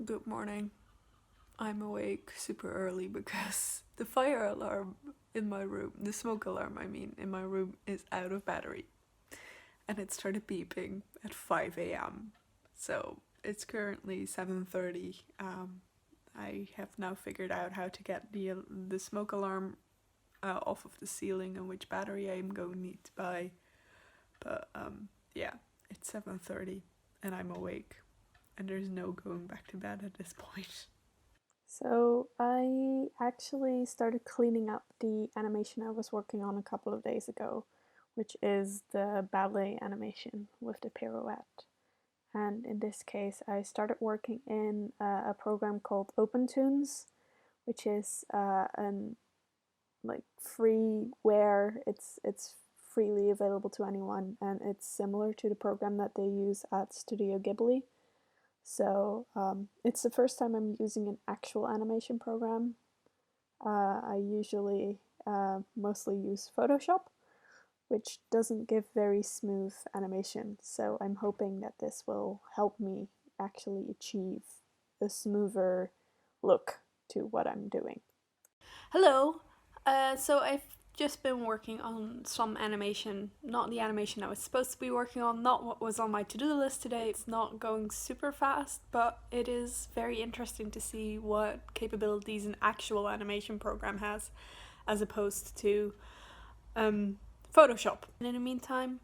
Good morning. I'm awake super early because the fire alarm in my room, the smoke alarm, in my room is out of battery. And it started beeping at 5 a.m. So it's currently 7:30. I have now figured out how to get the smoke alarm off of the ceiling and which battery I'm going to need to buy. But yeah, it's 7:30 and I'm awake. And there's no going back to bed at this point. So I actually started cleaning up the animation I was working on a couple of days ago, which is the ballet animation with the pirouette. And in this case, I started working in a program called OpenToonz, which is an like freeware. It's freely available to anyone, and it's similar to the program that they use at Studio Ghibli. So it's the first time I'm using an actual animation program. I usually mostly use Photoshop, which doesn't give very smooth animation. So I'm hoping that this will help me actually achieve a smoother look to what I'm doing. Hello. So I've just been working on some animation, not the animation I was supposed to be working on, not what was on my to-do list today. It's not going super fast, but it is very interesting to see what capabilities an actual animation program has as opposed to Photoshop. And in the meantime,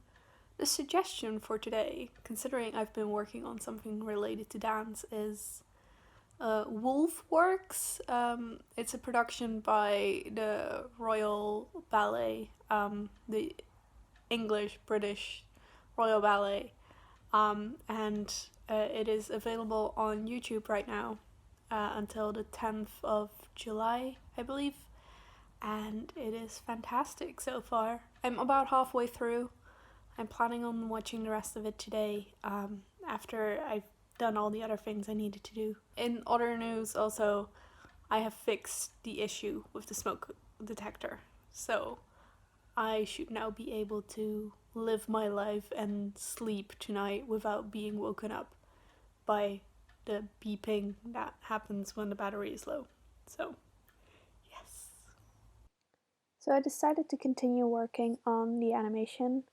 the suggestion for today, considering I've been working on something related to dance, is Wolf Works. It's a production by the Royal Ballet, the English British Royal Ballet, and it is available on YouTube right now until the 10th of July, I believe, and it is fantastic so far. I'm about halfway through. I'm planning on watching the rest of it today after I've done all the other things I needed to do. In other news, also, I have fixed the issue with the smoke detector. So I should now be able to live my life and sleep tonight without being woken up by the beeping that happens when the battery is low. So, yes. So I decided to continue working on the animation.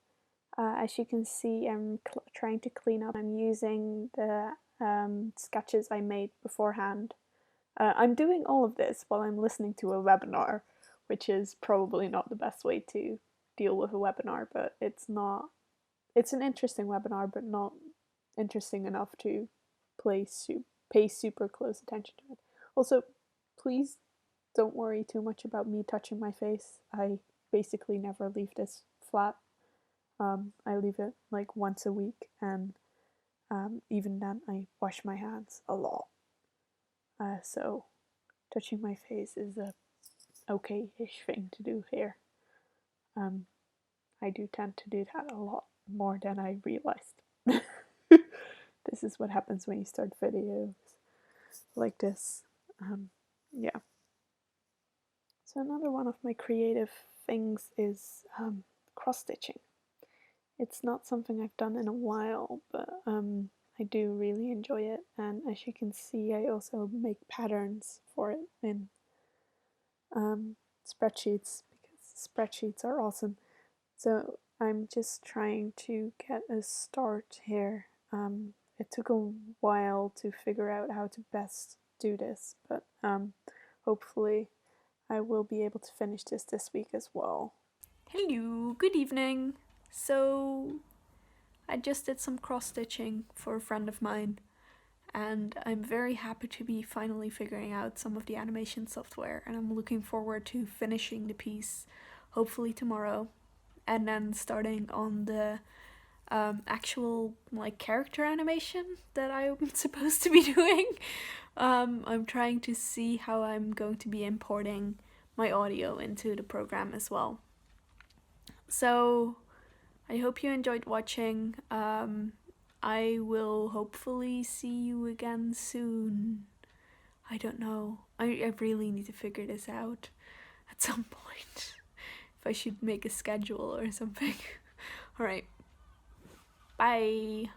As you can see, I'm trying to clean up. I'm using the sketches I made beforehand. I'm doing all of this while I'm listening to a webinar, which is probably not the best way to deal with a webinar, but it's not. It's an interesting webinar, but not interesting enough to pay super close attention to it. Also, please don't worry too much about me touching my face. I basically never leave this flat. I leave it like once a week, and even then, I wash my hands a lot. So, touching my face is a okay-ish thing to do here. I do tend to do that a lot more than I realized. This is what happens when you start videos like this. Yeah. So another one of my creative things is cross-stitching. It's not something I've done in a while, but I do really enjoy it. And as you can see, I also make patterns for it in spreadsheets because spreadsheets are awesome. So I'm just trying to get a start here. It took a while to figure out how to best do this, but hopefully I will be able to finish this week as well. Hello, good evening. So, I just did some cross stitching for a friend of mine, and I'm very happy to be finally figuring out some of the animation software, and I'm looking forward to finishing the piece, hopefully tomorrow, and then starting on the actual like character animation that I'm supposed to be doing. I'm trying to see how I'm going to be importing my audio into the program as well. So I hope you enjoyed watching. I will hopefully see you again soon. I don't know. I really need to figure this out at some point. If I should make a schedule or something. Alright. Bye.